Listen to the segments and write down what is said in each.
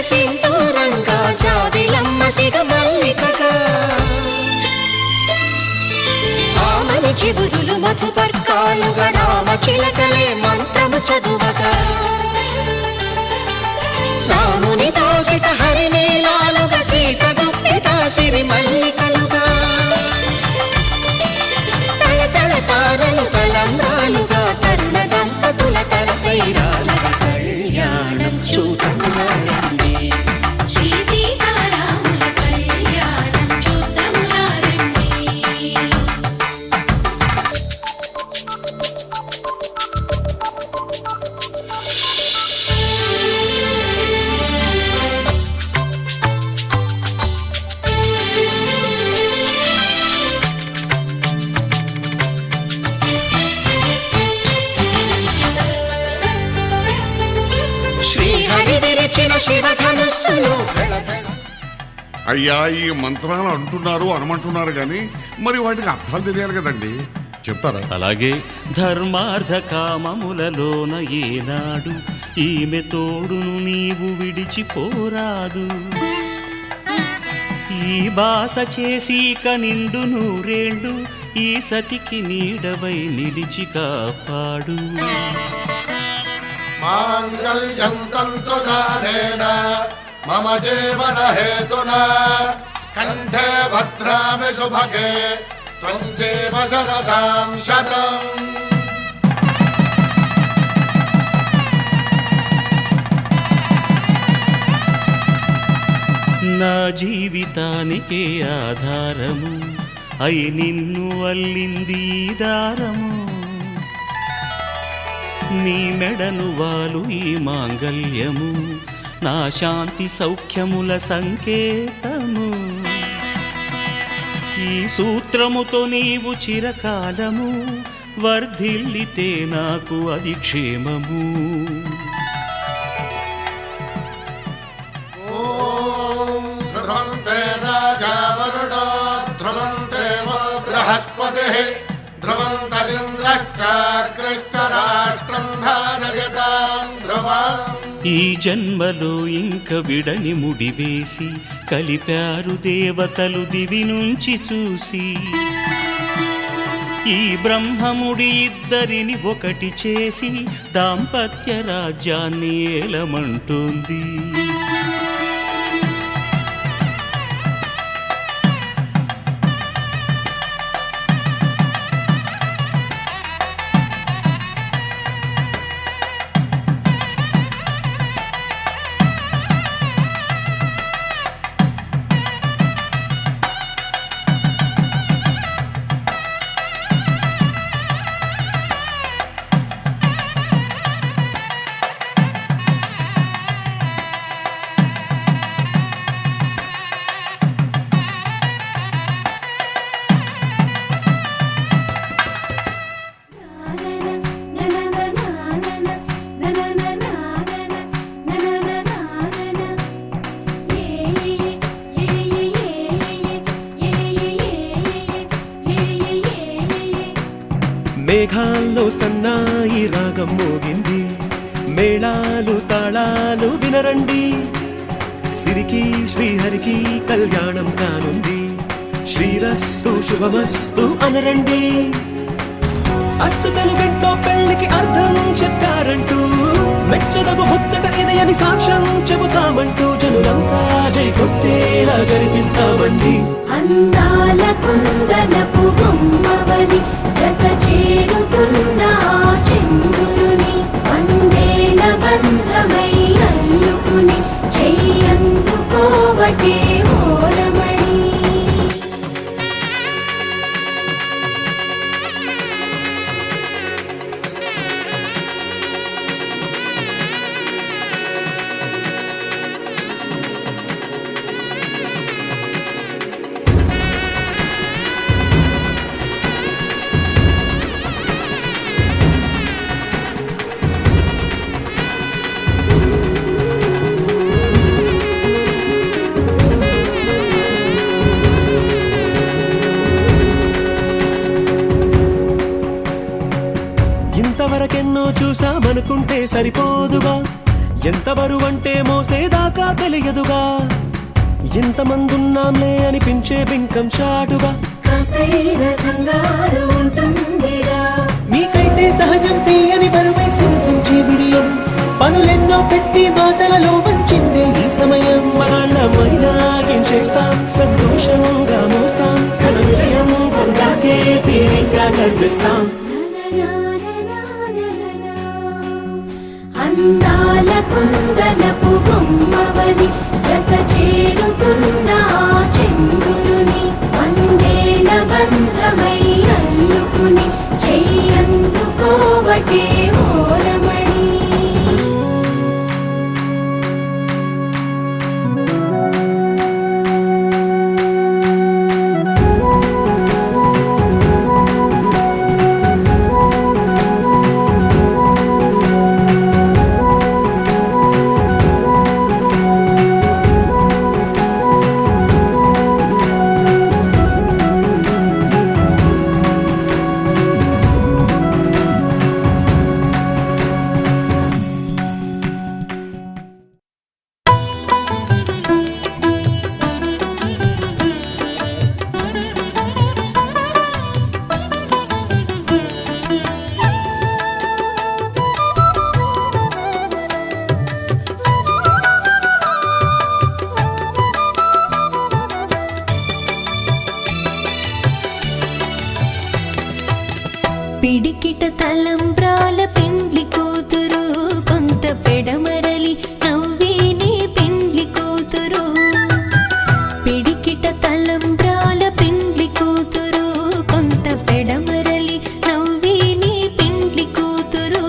సింధూరంగా జాబిలమ్మ సిగ మల్లికగా ఆమని చివురులు మధుపర్కాలుగా రామ చిలకలే మంత్రము చదువగా రాముని దోసిట హరినీలాలుగా సీత దుప్పిట సిరి మల్లికలుగా తళతళ తారలు తలంబ్రాలుగా తరుణ దంపతుల తలపైరాలుగా కళ్యాణం చూడమురండి శ్రీ సీతారాముల కళ్యాణం చూడమురండి. శ్రీహరి విరిచిన శివధనుస్సులు అయ్యా ఈ మంత్రాలు అంటున్నారు అనమంటున్నారు కానీ మరి వాటికి అర్థాలు తెలియాలి కదండి, చెప్తారా? అలాగే ధర్మార్థ కామములలోన ఏనాడు ఈమె తోడును నీవు విడిచిపోరాదు. ఈ బాస చేసి నిండు నూరేళ్ళు ఈ సతికి నీడవై నిలిచి కాపాడు. మాంగళ్యం తంతునానేన మమ జీవన హేతునా కంఠే భద్రామి శుభగే త్వం జీవ శరదాం శతం. నా జీవితానికే ఆధారము అయి నిన్ను అల్లింది ఈ దారము. నీ మెడను వాలు ఈ మాంగల్యము నా శాంతి సౌఖ్యముల సంకేతము. ఈ సూత్రముతో నీవు చిరకాలము వర్ధిల్లితే నాకు అది క్షేమము. ఓం ధ్రువంతే రాజా వరుణో ధ్రువంతే వో బృహస్పతిః ధ్రువంతరింద్రశ్చాగ్రశ్చ రాష్ట్రం ధారయతాం ధ్రువం. ఈ జన్మలో ఇంక విడని ముడివేసి కలిపారు దేవతలు దివి నుంచి చూసి. ఈ బ్రహ్మముడి ఇద్దరిని ఒకటి చేసి దాంపత్య రాజ్యాన్ని ఏలమంటుంది. మేఘాల్లో సన్నాయి రాగం మోగింది, మేళాలు తాళాలు వినరండి. సిరికి శ్రీహరికి కళ్యాణం కానుంది, శ్రీరస్తు శుభమస్తు అనరండి. అచ్చతలు గంటో పెళ్లికి అర్థం చెప్పారంటూ మెచ్చదగు ముచ్చట ఇది అని సాక్ష్యం చెబుతామంటూ జనులంతా జై కొట్టేలా జరిపిస్తామండి. అందాల కుందనపు బొమ్మవని జత చేరుతున్న చంద్రుని వందేళ్ల బంధమై అల్లుకుని చెయ్యందుకోవటే ఓరమణి. ఇంతవరకెన్నో చూసామనుకుంటే సరిపోదుగా, ఎంత బరువంటే మోసేదాకా తెలియదుగా, ఎంతమందున్నాంలే అనిపించే బింకం చాటుగా. కాస్తైన కంగారు ఉంటుందిగా, మీకైతే సహజం తీయని బరువై సిరసించే బిడియం, పనులెన్నో పెట్టి మాటలలో వంచిందే ఈ సమయం. మనాళ్ళమైనా ఏం చేస్తాం, సంతోషంగా మోస్తాం, ఘన విజయం పొందాకే తీరిగ్గా గర్విస్తాం. అందాల కుందనపు బొమ్మవని జత చేరుతున్న ఆ చంద్రుని, వందేళ్ల బంధమై అల్లుకుని చెయ్యందుకోవటే ఓరమణి. పిడికిట తలంబ్రాల పెండ్లి కూతురు, కొంత పెడమరలి నవ్వేనే పెండ్లి కూతురు. పిడికిట తలంబ్రాల పెండ్లి కూతురు, కొంత పెడమరలి నవ్వేనే పెండ్లి కూతురు.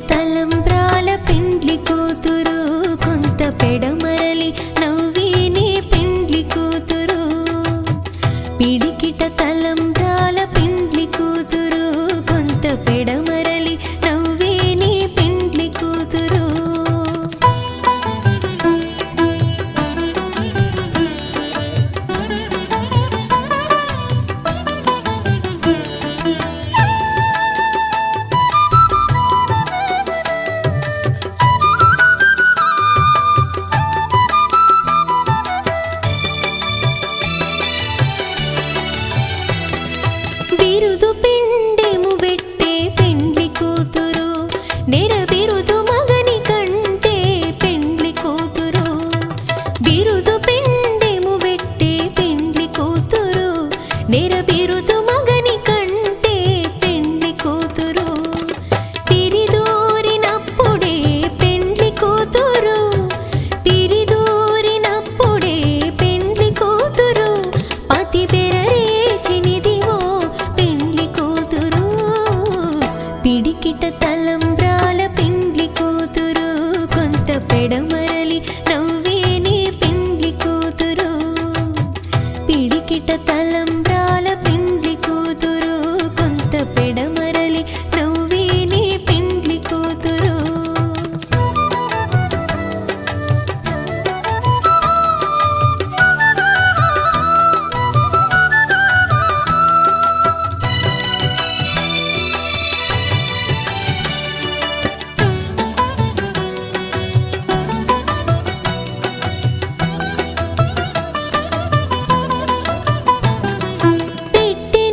తలంబ్రాల పెండ్లి కూతురు, కొంత పెడమరలి నవ్వేనే పెండ్లి కూతురు. పిడికిట తలంబ్రాల పెండ్లి కూతురు, కొంత పెడమరలి నవ్వేనే పెండ్లి కూతురు. బిరుదు పిండెము వెట్టే పెండ్లి కూతురు, నెర బిరుదు మగని కంటే పెండ్లి కూతురు. బిరుదు పిండెము వెట్టే పెండ్లి కూతురు, నెర బిరుదు మగని కంటే పెండ్లి కూతురు. తిరిదూరినప్పుడే పెండ్లి కూతురు, తిరిదూరినప్పుడే పెండ్లి కూతురు. పతి బెరరేచినిదివో పెండ్లి కూతురు. పిడికిట తలంబ్రాల పెండ్లి కూతురు, కొంత పెడమరలి నవ్వేనే పెండ్లి కూతురు. పిడికిట తలంబ్రాల పెండ్లి కూతురు, కొంత పెడమరలి నవ్వేనే పెండ్లి కూతురు. పెట్టే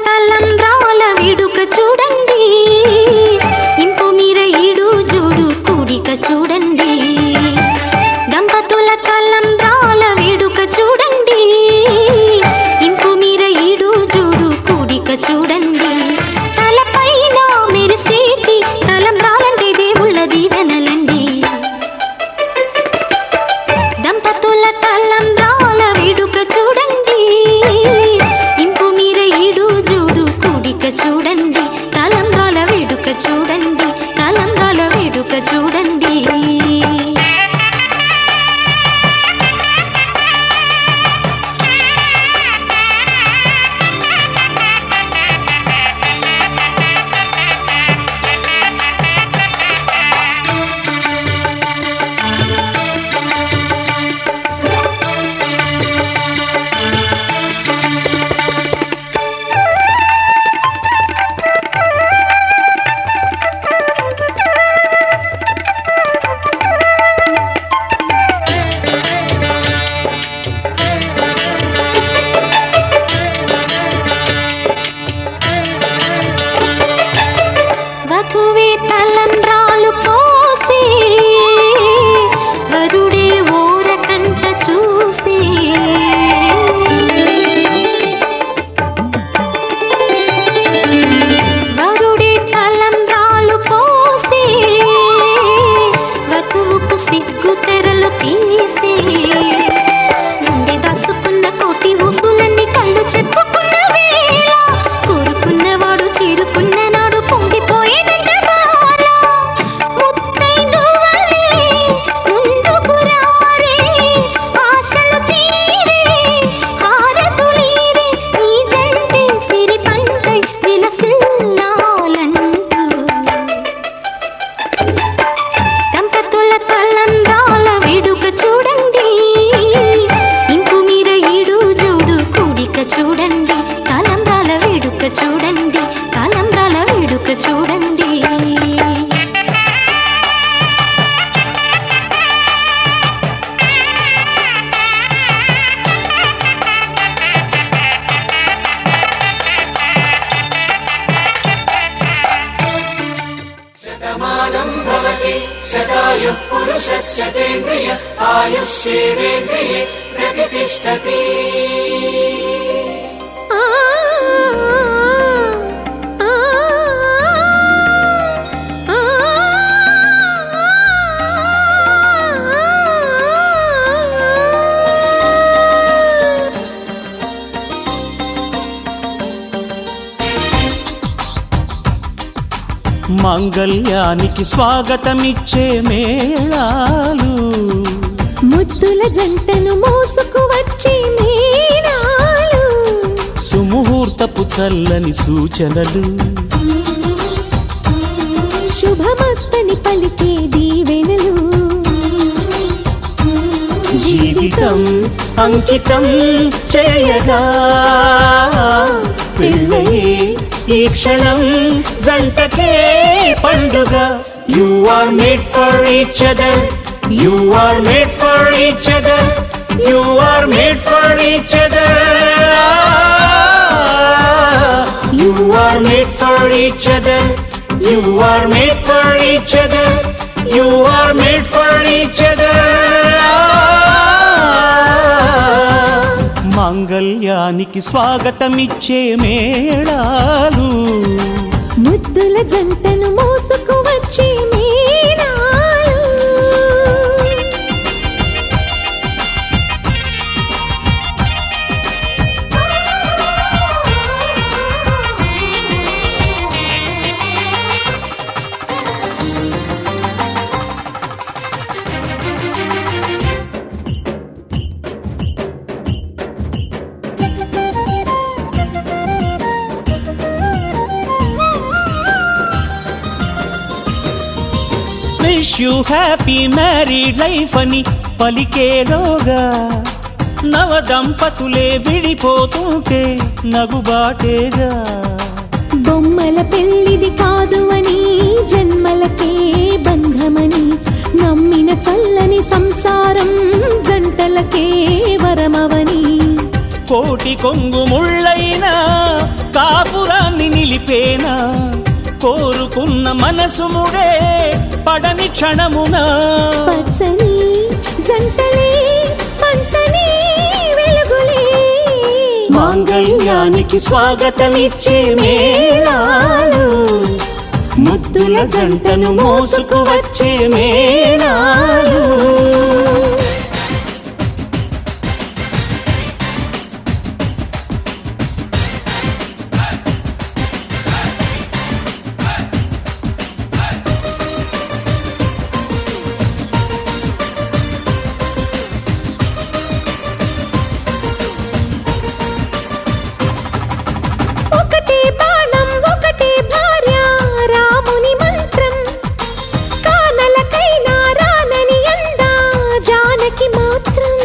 తలంబ్రాల వేడుక చూడండి, ఇంపు మీర ఈడు జోడు కూడిక చూడండి. దంపతుల తలంబ్రాల వేడుక చూడండి, ఇంపు మీర ఈడు జోడు కూడిక చూడండి. తలపైన మెరిసేటి తలంబ్రాలంటే దేవుళ్ళ దీవెనలండి. దంపతుల తలంబ్రాల వేడుక చూడండి, ఇంపు మీర ఈడు జోడు కూడిక చూడండి. తలంబ్రాల వేడుక చూడండి, తలంబ్రాల వేడుక చూడండి. వధువే తలంబ్రాలు పోసి, వరుడే ఓరకంట చూసి. వరుడే తలంబ్రాలు పోసి, వధువుకు సిగ్గు తెరలు తీసి. గుండె దాచుకున్న కోటి ఊసులన్నీ కళ్ళు చెప్పుకున్న వేళ, కోరుకున్నవాడు చేరుకున్న నాడు పొంగిపోయేదంట బాల. ముత్తైదువలే ముందుకు రారే, ఆశలు తీరే హారతులీరే, నీ జంటే సిరి పంటై విలసిల్లాలంటూ. దంపతుల తలంబ్రాల వేడుక చూడండి, ఇంపు మీర ఈడు జోడు కూడిక చూడండి. తలంబ్రాల వేడుక చూడండి, తలంబ్రాల వేడుక చూడండి. ఆ ఆ ఆ మాంగళ్యానికి స్వాగతమిచ్చే మేళాలు, ముద్దుల జంటను మోసుకు వచ్చే మీనాలు. సుముహూర్తపు చల్లని సూచనలు, శుభమస్తని పలికే దీవెనలు. జీవితం అంకితం చేయగా పెళ్ళయే ఈ క్షణం జంటకే పండుగ. You are made for each other, you are made for each other, you are made for each other, you are made for each other, you are made for each other, you are made for each other. మాంగళ్యానికి స్వాగతమిచ్చే మేళాలు, ముద్దుల జంటను మోసుకు వచ్చే మీనాలు. Wish you happy married life అని పలికేలోగా నవ దంపతులే విడిపోతుంటే నగుబాటేగా. బొమ్మల పెళ్ళిది కాదు అని, జన్మలకే బంధమని నమ్మిన చల్లని సంసారం జంటలకే వరమవని. కోటి కొంగు ముళ్ళైనా కాపురాన్ని నిలిపేనా కోరుకున్న మనసు ముడే పడని క్షణమున పచ్చని జంటలే పంచని వెలుగులే మాంగళ్యానికి స్వాగతమిచ్చే మేళాలు ముద్దుల జంటను మోసుకు వచ్చే మేళాలు ఒకటే బాణం ఒకటే భార్య రాముని మంత్రం కానలకైనా రానని అందా జానకి మాత్రం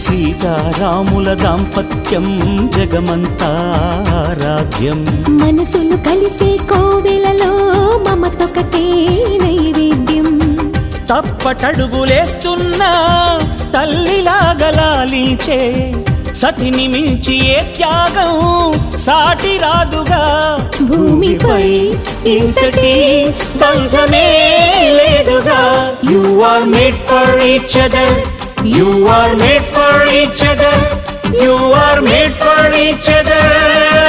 సీతారాముల దాంపత్యం జగమంతా రాజ్యం మనసులు కలిసే కోవెలలో మమతొకటే నైవేద్యం తప్పటడుగులేస్తున్నా తల్లిలాగలాలించే సతిని మించి ఏ త్యాగం సాటి రాదుగా భూమిపై ఇంతటి బంధమే లేదుగా you are made for each other you are made for each other you are made for each other